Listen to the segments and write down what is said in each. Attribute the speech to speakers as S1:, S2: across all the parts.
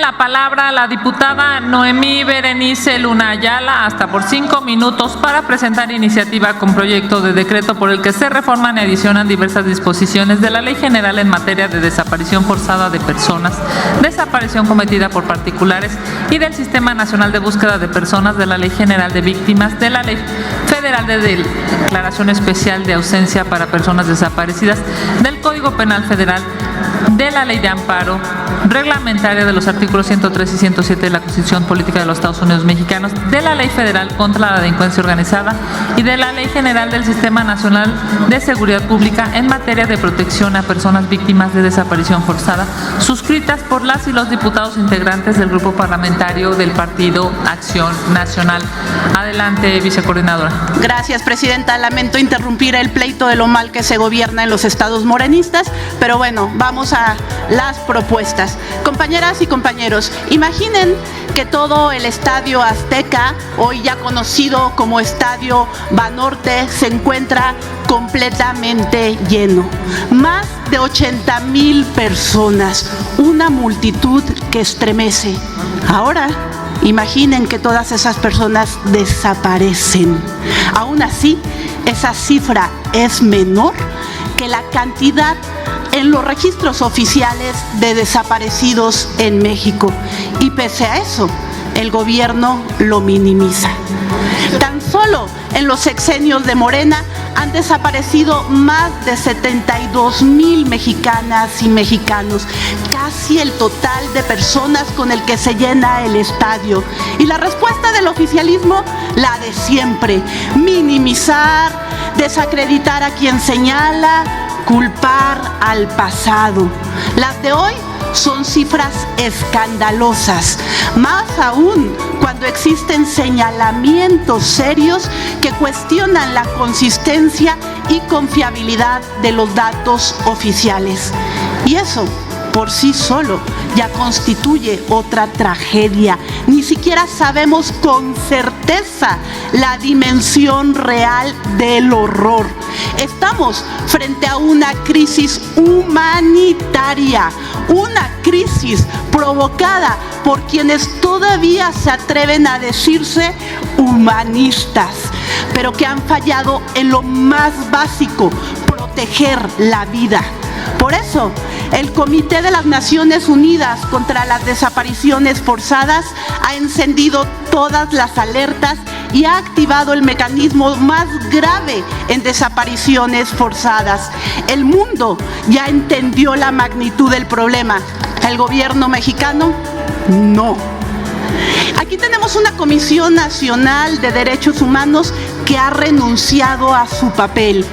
S1: la palabra la diputada Noemí Berenice Luna Ayala, hasta por 5 minutos, para presentar iniciativa con proyecto de decreto por el que se reforman y adicionan diversas disposiciones de la Ley General en materia de desaparición forzada de personas, desaparición cometida por particulares y del Sistema Nacional de Búsqueda de Personas, de la Ley General de Víctimas, de la Ley Federal de Declaración Especial de Ausencia para Personas Desaparecidas, del Código Penal Federal, de la Ley de Amparo Reglamentaria de los artículos 103 y 107 de la Constitución Política de los Estados Unidos Mexicanos, de la Ley Federal contra la Delincuencia Organizada y de la Ley General del Sistema Nacional de Seguridad Pública en materia de protección a personas víctimas de desaparición forzada, suscritas por las y los diputados integrantes del Grupo Parlamentario del Partido Acción Nacional. Adelante, vicecoordinadora.
S2: Gracias, presidenta. Lamento interrumpir el pleito de lo mal que se gobierna en los estados morenistas, pero bueno, vamos a las propuestas. Compañeras y compañeros, imaginen que todo el Estadio Azteca, hoy ya conocido como Estadio Banorte, se encuentra completamente lleno. Más de 80,000 personas, una multitud que estremece. Ahora, imaginen que todas esas personas desaparecen. Aún así, esa cifra es menor que la cantidad en los registros oficiales de desaparecidos en México. Y pese a eso, el gobierno lo minimiza. Tan solo en los sexenios de Morena han desaparecido más de 72,000 mexicanas y mexicanos, casi el total de personas con el que se llena el estadio. Y la respuesta del oficialismo, la de siempre: minimizar, desacreditar a quien señala, culpar al pasado. Las de hoy son cifras escandalosas, más aún cuando existen señalamientos serios que cuestionan la consistencia y confiabilidad de los datos oficiales. Y eso, por sí solo, ya constituye otra tragedia. Ni siquiera sabemos con certeza la dimensión real del horror. Estamos frente a una crisis humanitaria, una crisis provocada por quienes todavía se atreven a decirse humanistas, pero que han fallado en lo más básico: proteger la vida. Por eso, el Comité de las Naciones Unidas contra las Desapariciones Forzadas ha encendido todas las alertas y ha activado el mecanismo más grave en desapariciones forzadas. El mundo ya entendió la magnitud del problema. ¿El gobierno mexicano? No. Aquí tenemos una Comisión Nacional de Derechos Humanos que ha renunciado a su papel.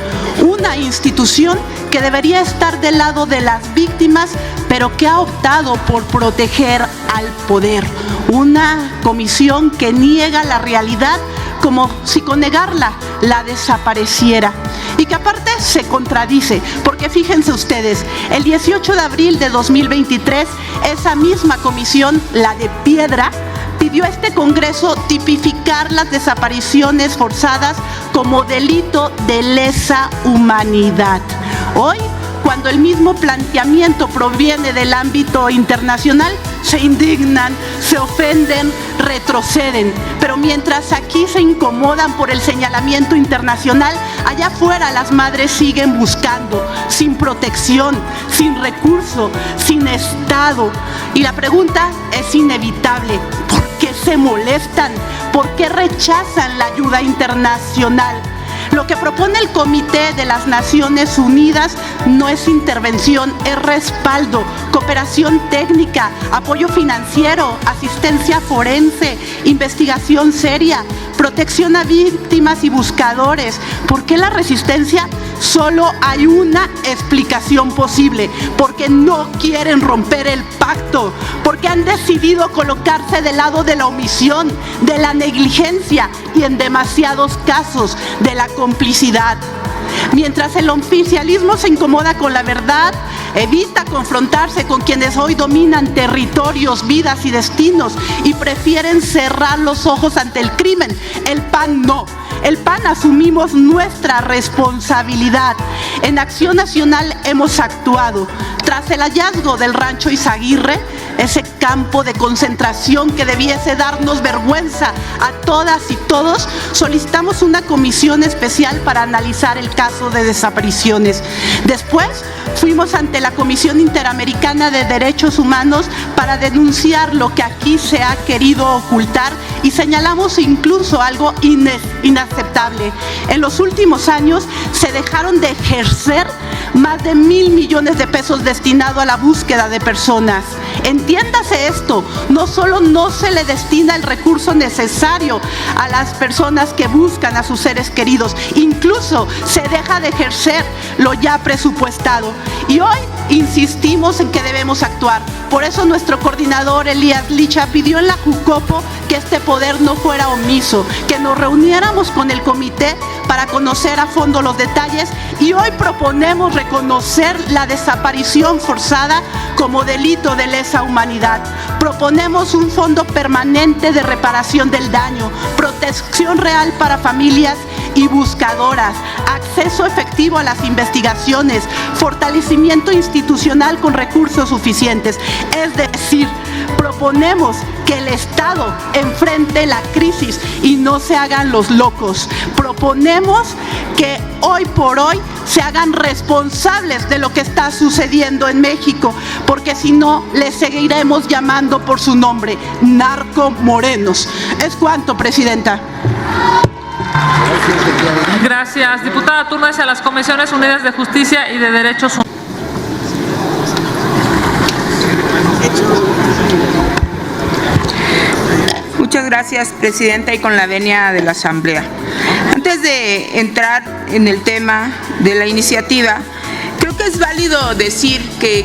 S2: Una institución que debería estar del lado de las víctimas, pero que ha optado por proteger al poder. Una comisión que niega la realidad como si con negarla la desapareciera. Y que aparte se contradice, porque fíjense ustedes, el 18 de abril de 2023, esa misma comisión, la de piedra, pidió a este Congreso tipificar las desapariciones forzadas como delito de lesa humanidad. Hoy, cuando el mismo planteamiento proviene del ámbito internacional, se indignan, se ofenden, retroceden. Pero mientras aquí se incomodan por el señalamiento internacional, allá afuera las madres siguen buscando, sin protección, sin recurso, sin Estado. Y la pregunta es inevitable: ¿por qué se molestan? ¿Por qué rechazan la ayuda internacional? Lo que propone el Comité de las Naciones Unidas no es intervención, es respaldo, cooperación técnica, apoyo financiero, asistencia forense, investigación seria, protección a víctimas y buscadores. ¿Por qué la resistencia? Solo hay una explicación posible: porque no quieren romper el pacto, porque han decidido colocarse del lado de la omisión, de la negligencia y, en demasiados casos, de la complicidad. Mientras el oficialismo se incomoda con la verdad, evita confrontarse con quienes hoy dominan territorios, vidas y destinos y prefieren cerrar los ojos ante el crimen, el PAN no. El PAN asumimos nuestra responsabilidad. En Acción Nacional hemos actuado. Tras el hallazgo del rancho Izaguirre, ese campo de concentración que debiese darnos vergüenza a todas y todos, solicitamos una comisión especial para analizar el caso de desapariciones. Después fuimos ante la Comisión Interamericana de Derechos Humanos para denunciar lo que aquí se ha querido ocultar y señalamos incluso algo inaceptable. En los últimos años se dejaron de ejercer más de 1.000 millones de pesos destinados a la búsqueda de personas. Entiéndase esto, no solo no se le destina el recurso necesario a las personas que buscan a sus seres queridos, incluso se deja de ejercer lo ya presupuestado. Y hoy insistimos en que debemos actuar. Por eso nuestro coordinador Elías Licha pidió en la Jucopo que este poder no fuera omiso, que nos reuniéramos con el comité para conocer a fondo los detalles, y hoy proponemos reconocer la desaparición forzada como delito de lesa humanidad. Proponemos un fondo permanente de reparación del daño, protección real para familias y buscadoras, acceso efectivo a las investigaciones, fortalecimiento institucional con recursos suficientes. Es decir, proponemos que el Estado enfrente la crisis y no se hagan los locos. Proponemos que hoy por hoy se hagan responsables de lo que está sucediendo en México, porque si no, les seguiremos llamando por su nombre, narcomorenos. Es cuanto, Presidenta.
S1: Gracias. Diputada, túrnese a las Comisiones Unidas de Justicia y de Derechos Humanos.
S3: Muchas gracias, Presidenta, y con la venia de la Asamblea. Antes de entrar en el tema de la iniciativa, creo que es válido decir que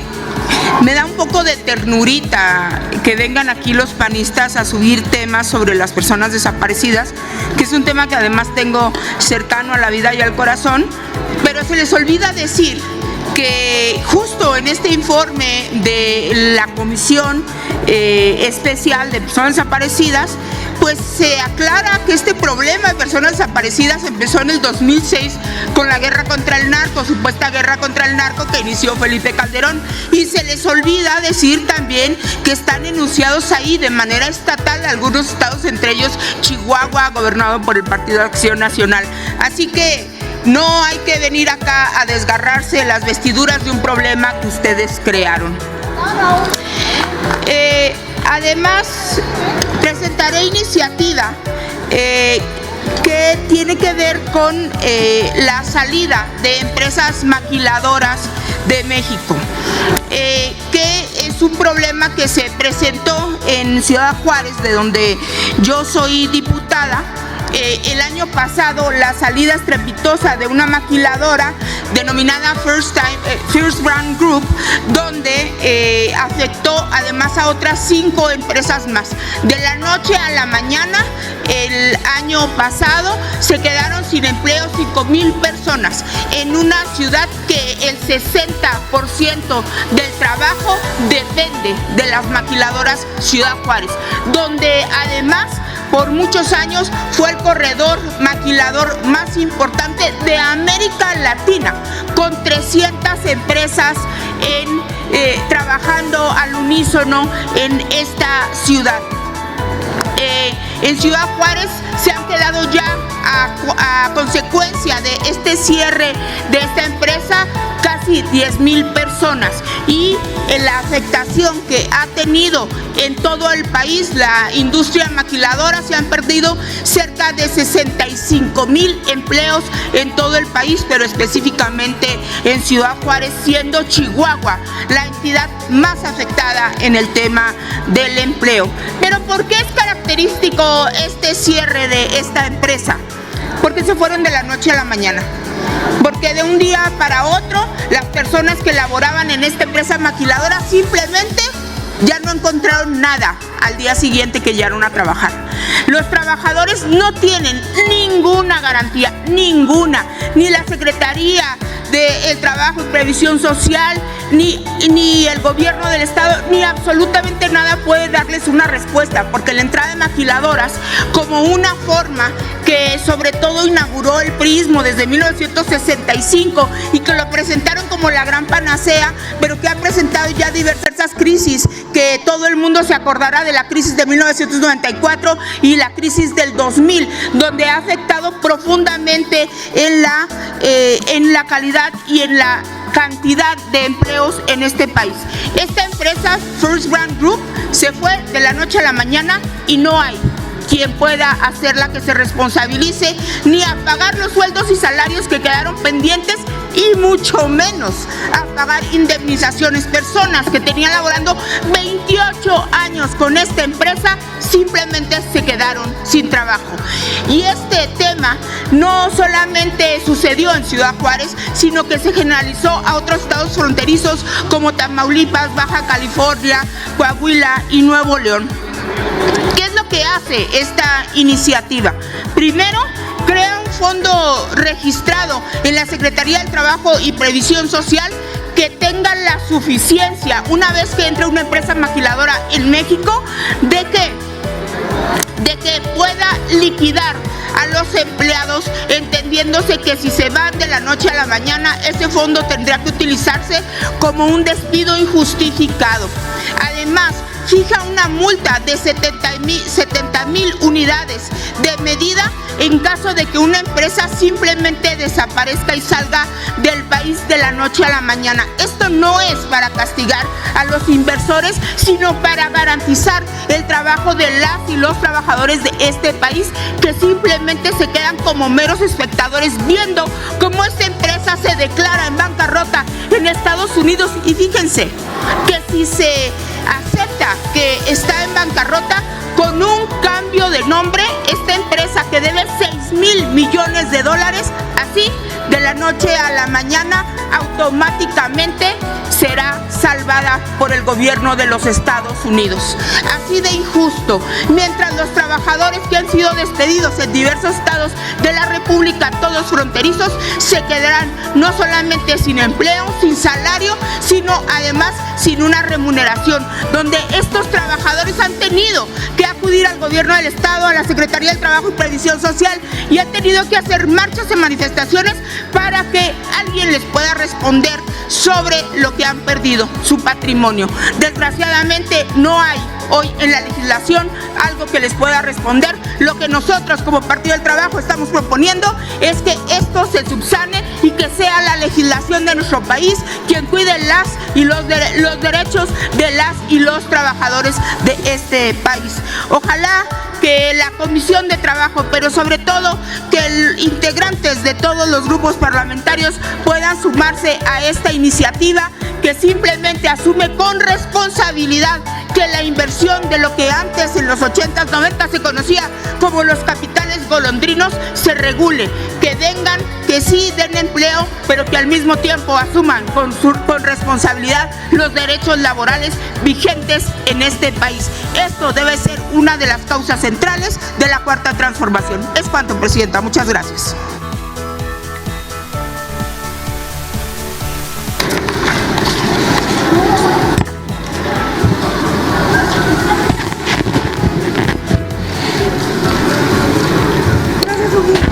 S3: me da un poco de ternurita que vengan aquí los panistas a subir temas sobre las personas desaparecidas, que es un tema que además tengo cercano a la vida y al corazón, pero se les olvida decir que justo en este informe de la Comisión Especial de Personas Desaparecidas, pues se aclara que este problema de personas desaparecidas empezó en el 2006 con la guerra contra el narco, supuesta guerra contra el narco que inició Felipe Calderón, y se les olvida decir también que están enunciados ahí de manera estatal algunos estados, entre ellos Chihuahua, gobernado por el Partido de Acción Nacional. Así que no hay que venir acá a desgarrarse las vestiduras de un problema que ustedes crearon. Además, presentaré iniciativa que tiene que ver con la salida de empresas maquiladoras de México, que es un problema que se presentó en Ciudad Juárez, de donde yo soy diputada. El año pasado, la salida estrepitosa de una maquiladora denominada First Brand Group, donde afectó además a otras 5 empresas más. De la noche a la mañana, el año pasado, se quedaron sin empleo 5,000 personas en una ciudad que el 60% del trabajo depende de las maquiladoras Ciudad Juárez, donde además por muchos años fue el corredor maquilador más importante de América Latina, con 300 empresas trabajando al unísono en esta ciudad. En Ciudad Juárez se han quedado ya a consecuencia de este cierre de esta empresa casi 10,000 personas, y en la afectación que ha tenido en todo el país la industria maquiladora, se han perdido cerca de 65,000 empleos en todo el país, pero específicamente en Ciudad Juárez, siendo Chihuahua la entidad más afectada en el tema del empleo. Pero ¿por qué es característico este cierre de esta empresa? Porque se fueron de la noche a la mañana. Porque de un día para otro, las personas que laboraban en esta empresa maquiladora simplemente ya no encontraron nada al día siguiente que llegaron a trabajar. Los trabajadores no tienen ninguna garantía, ninguna, ni la Secretaría del Trabajo y Previsión Social, ni el gobierno del estado, ni absolutamente nada puede darles una respuesta, porque la entrada de maquiladoras, como una forma que sobre todo inauguró el priismo desde 1965 y que lo presentaron como la gran panacea, pero que ha presentado ya diversas estas crisis que todo el mundo se acordará de la crisis de 1994 y la crisis del 2000, donde ha afectado profundamente en la calidad y en la cantidad de empleos en este país. Esta empresa, First Brand Group, se fue de la noche a la mañana y no hay quien pueda hacerla que se responsabilice ni a pagar los sueldos y salarios que quedaron pendientes y mucho menos a pagar indemnizaciones. Personas que tenían laborando 28 años con esta empresa simplemente se quedaron sin trabajo. Y este tema no solamente sucedió en Ciudad Juárez, sino que se generalizó a otros estados fronterizos como Tamaulipas, Baja California, Coahuila y Nuevo León. ¿Qué es lo que hace esta iniciativa? Primero, crea un fondo registrado en la Secretaría del Trabajo y Previsión Social que tenga la suficiencia, una vez que entre una empresa maquiladora en México, de que pueda liquidar a los empleados, entendiéndose que si se van de la noche a la mañana, ese fondo tendrá que utilizarse como un despido injustificado. Además, fija una multa de 70,000 unidades de medida en caso de que una empresa simplemente desaparezca y salga del país de la noche a la mañana. Esto no es para castigar a los inversores, sino para garantizar el trabajo de las y los trabajadores de este país, que simplemente se quedan como meros espectadores viendo cómo esta empresa se declara en bancarrota en Estados Unidos. Y fíjense que si se acepta que está en bancarrota, con un cambio de nombre, esta empresa que debe 6,000 millones de dólares, así de la noche a la mañana, automáticamente será salvada por el gobierno de los Estados Unidos. Así de injusto. Mientras los trabajadores que han sido despedidos en diversos estados de la República, todos fronterizos, se quedarán no solamente sin empleo, sin salario, sino además sin una remuneración, donde estos trabajadores han tenido que acudir al gobierno del estado, a la Secretaría del Trabajo y Previsión Social, y han tenido que hacer marchas y manifestaciones para que alguien les pueda responder sobre lo que han perdido, su patrimonio. Desgraciadamente no hay hoy en la legislación algo que les pueda responder. Lo que nosotros como Partido del Trabajo estamos proponiendo es que esto se subsane y que sea la legislación de nuestro país quien cuide las y los derechos de las y los trabajadores de este país. Ojalá que la Comisión de Trabajo, pero sobre todo que integrantes de todos los grupos parlamentarios puedan sumarse a esta iniciativa, que simplemente asume con responsabilidad que la inversión de lo que antes en los 80s, 90s se conocía como los capitales golondrinos se regule, que vengan, que sí den empleo, pero que al mismo tiempo asuman con responsabilidad los derechos laborales vigentes en este país. Esto debe ser una de las causas centrales de la Cuarta Transformación. Es cuanto, Presidenta. Muchas gracias.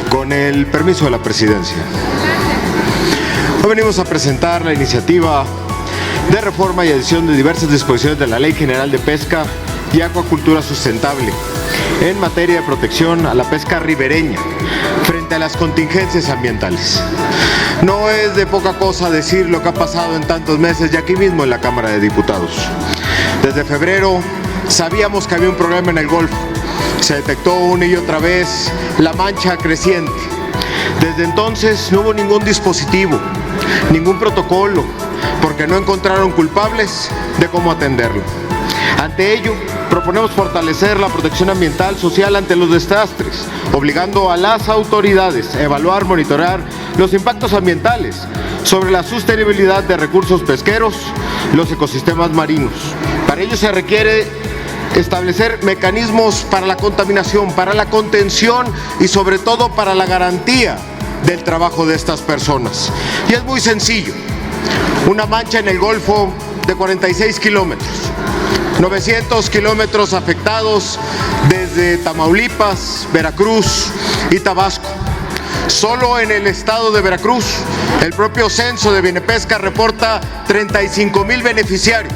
S4: Con el permiso de la Presidencia. Hoy venimos a presentar la iniciativa de reforma y adición de diversas disposiciones de la Ley General de Pesca y Acuacultura Sustentable en materia de protección a la pesca ribereña frente a las contingencias ambientales. No es de poca cosa decir lo que ha pasado en tantos meses y aquí mismo en la Cámara de Diputados. Desde febrero sabíamos que había un problema en el Golfo. Se detectó una y otra vez la mancha creciente. Desde entonces no hubo ningún dispositivo, ningún protocolo, porque no encontraron culpables de cómo atenderlo. Ante ello, proponemos fortalecer la protección ambiental social ante los desastres, obligando a las autoridades a evaluar, monitorear los impactos ambientales sobre la sostenibilidad de recursos pesqueros, los ecosistemas marinos. Para ello se requiere establecer mecanismos para la contaminación, para la contención y sobre todo para la garantía del trabajo de estas personas. Y es muy sencillo. Una mancha en el Golfo de 46 kilómetros, 900 kilómetros afectados desde Tamaulipas, Veracruz y Tabasco. Solo en el estado de Veracruz, el propio censo de Bienepesca reporta 35,000 beneficiarios.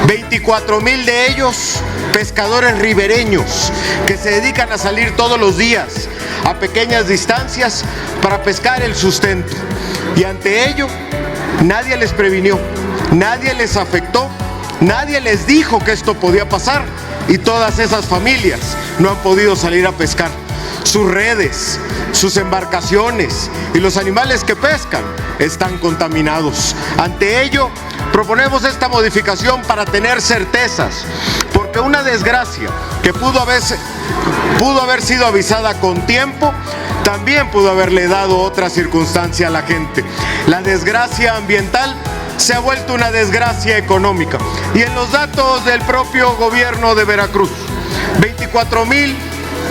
S4: 24,000 de ellos pescadores ribereños que se dedican a salir todos los días a pequeñas distancias para pescar el sustento. Y ante ello, nadie les previnió, nadie les afectó, nadie les dijo que esto podía pasar y todas esas familias no han podido salir a pescar. Sus redes, sus embarcaciones y los animales que pescan están contaminados. Ante ello, proponemos esta modificación para tener certezas, porque una desgracia que pudo haber sido avisada con tiempo, también pudo haberle dado otra circunstancia a la gente. La desgracia ambiental se ha vuelto una desgracia económica. Y en los datos del propio gobierno de Veracruz, 24,000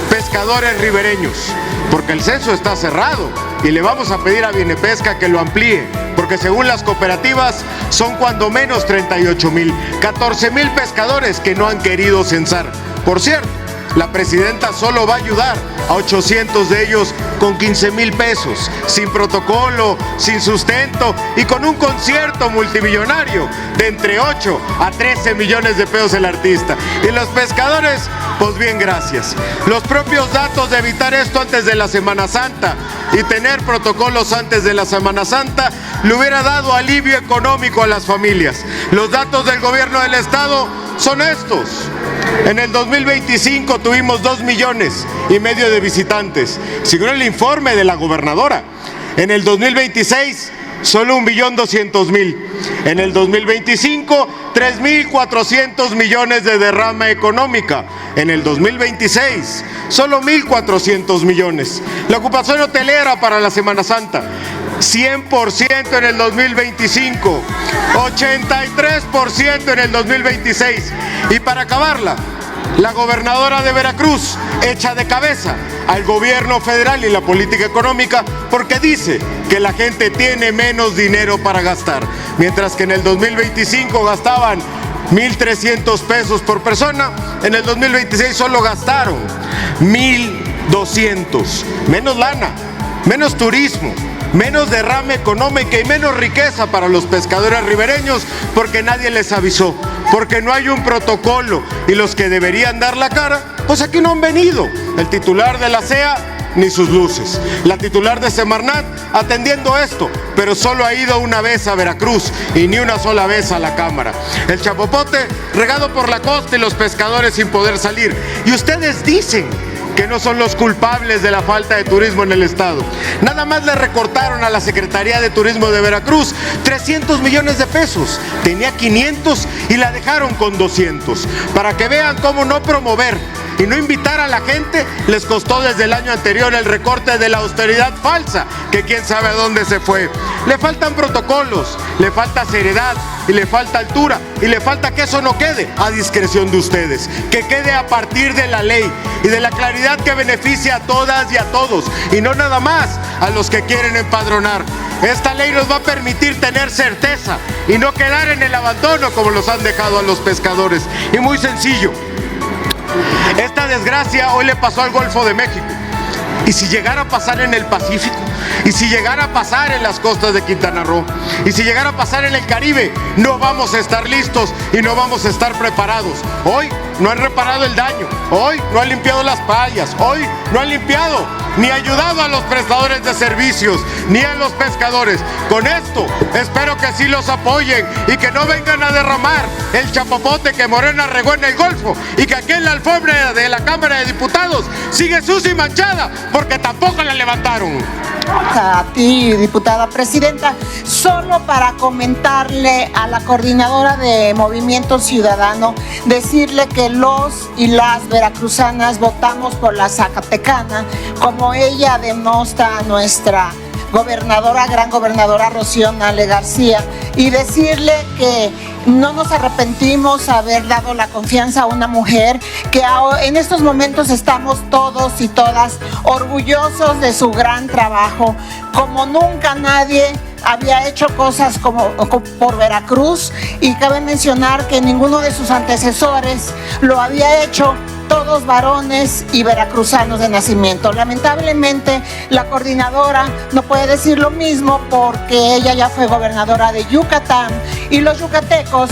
S4: pescadores ribereños, porque el censo está cerrado y le vamos a pedir a Bienepesca que lo amplíe, porque según las cooperativas son cuando menos 38,000, 14,000 pescadores que no han querido censar. Por cierto, la presidenta solo va a ayudar a 800 de ellos con 15,000 pesos, sin protocolo, sin sustento y con un concierto multimillonario de entre 8 a 13 millones de pesos el artista. Y los pescadores, pues bien, gracias. Los propios datos de evitar esto antes de la Semana Santa y tener protocolos antes de la Semana Santa le hubiera dado alivio económico a las familias. Los datos del gobierno del estado son estos. En el 2025 tuvimos 2,5 millones de visitantes, según el informe de la gobernadora. En el 2026, solo 1,2 millones. En el 2025, 3,400 millones de derrama económica. En el 2026, solo 1,400 millones. La ocupación hotelera para la Semana Santa, 100% en el 2025, 83% en el 2026. Y para acabarla, la gobernadora de Veracruz echa de cabeza al gobierno federal y la política económica porque dice que la gente tiene menos dinero para gastar, mientras que en el 2025 gastaban 1,300 pesos por persona, en el 2026 solo gastaron 1,200. Menos lana, menos turismo, menos derrame económica y menos riqueza para los pescadores ribereños porque nadie les avisó, porque no hay un protocolo y los que deberían dar la cara, pues aquí no han venido. El titular de la CEA ni sus luces. La titular de Semarnat atendiendo esto, pero solo ha ido una vez a Veracruz y ni una sola vez a la Cámara. El chapopote regado por la costa y los pescadores sin poder salir. Y ustedes dicen que no son los culpables de la falta de turismo en el estado. Nada más le recortaron a la Secretaría de Turismo de Veracruz 300 millones de pesos. Tenía 500 y la dejaron con 200. Para que vean cómo no promover y no invitar a la gente les costó desde el año anterior el recorte de la austeridad falsa, que quién sabe a dónde se fue. Le faltan protocolos, le falta seriedad y le falta altura y le falta que eso no quede a discreción de ustedes, que quede a partir de la ley y de la claridad que beneficia a todas y a todos y no nada más a los que quieren empadronar. Esta ley nos va a permitir tener certeza y no quedar en el abandono como los han dejado a los pescadores. Y muy sencillo, esta desgracia hoy le pasó al Golfo de México. Y si llegara a pasar en el Pacífico, y si llegara a pasar en las costas de Quintana Roo, y si llegara a pasar en el Caribe, no vamos a estar listos y no vamos a estar preparados. Hoy no han reparado el daño, hoy no han limpiado las playas, hoy no han limpiado ni ayudado a los prestadores de servicios, ni a los pescadores. Con esto, espero que sí los apoyen y que no vengan a derramar el chapopote que Morena regó en el Golfo y que aquí en la alfombra de la Cámara de Diputados sigue sucia y manchada porque tampoco la levantaron.
S5: A ti, diputada presidenta, solo para comentarle a la coordinadora de Movimiento Ciudadano, decirle que los y las veracruzanas votamos por la zacatecana, como ella demuestra nuestra gobernadora, gran gobernadora Rocío Nale García, y decirle que no nos arrepentimos haber dado la confianza a una mujer que en estos momentos estamos todos y todas orgullosos de su gran trabajo. Como nunca nadie había hecho cosas como por Veracruz, y cabe mencionar que ninguno de sus antecesores lo había hecho, todos varones y veracruzanos de nacimiento. Lamentablemente la coordinadora no puede decir lo mismo porque ella ya fue gobernadora de Yucatán y los yucatecos